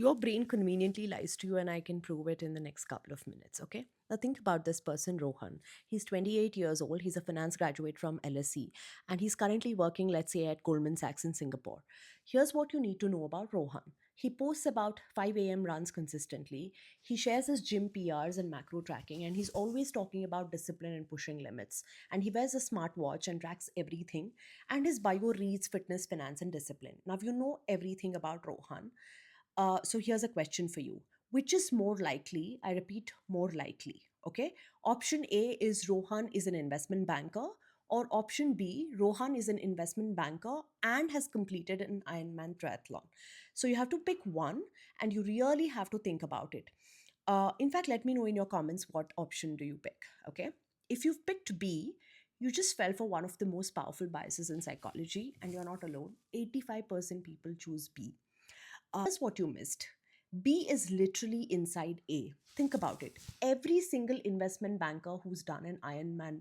Your brain conveniently lies to you, and I can prove it in the next couple of minutes, okay? Now, think about this person, Rohan. He's 28 years old. He's a finance graduate from LSE, and he's currently working, let's say, at Goldman Sachs in Singapore. Here's what you need to know about Rohan. He posts about 5 a.m. runs consistently. He shares his gym PRs and macro tracking, and he's always talking about discipline and pushing limits. And he wears a smartwatch and tracks everything. And his bio reads fitness, finance, and discipline. Now, you know everything about Rohan. So here's a question for you. Which is more likely? I repeat, more likely. Okay. Option A is Rohan is an investment banker, or option B, Rohan is an investment banker and has completed an Ironman triathlon. So you have to pick one and you really have to think about it. In fact, let me know in your comments what option do you pick. Okay. If you've picked B, you just fell for one of the most powerful biases in psychology, and you're not alone. 85% people choose B. Here's what you missed. B is literally inside A. Think about it. Every single investment banker who's done an Ironman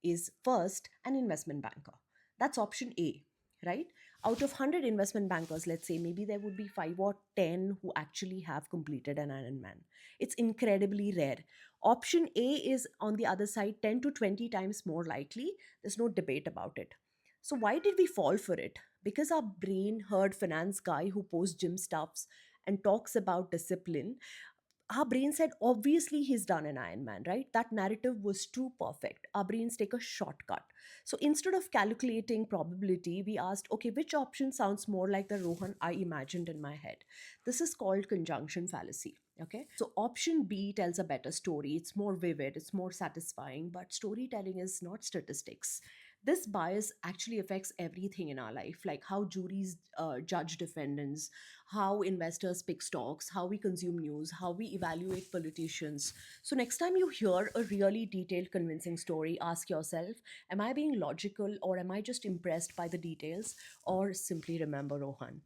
is first an investment banker. That's option A, right? Out of 100 investment bankers, let's say maybe there would be 5 or 10 who actually have completed an Ironman. It's incredibly rare. Option A is on the other side 10 to 20 times more likely. There's no debate about it. So why did we fall for it? Because our brain heard finance guy who posts gym stuffs and talks about discipline. Our brain said, obviously he's done an Ironman, right? That narrative was too perfect. Our brains take a shortcut. So instead of calculating probability, we asked, okay, which option sounds more like the Rohan I imagined in my head? This is called conjunction fallacy. Okay. So option B tells a better story. It's more vivid, it's more satisfying, but storytelling is not statistics. This bias actually affects everything in our life, like how juries judge defendants, how investors pick stocks, how we consume news, how we evaluate politicians. So, next time you hear a really detailed, convincing story, ask yourself, am I being logical, or am I just impressed by the details, or simply remember Rohan?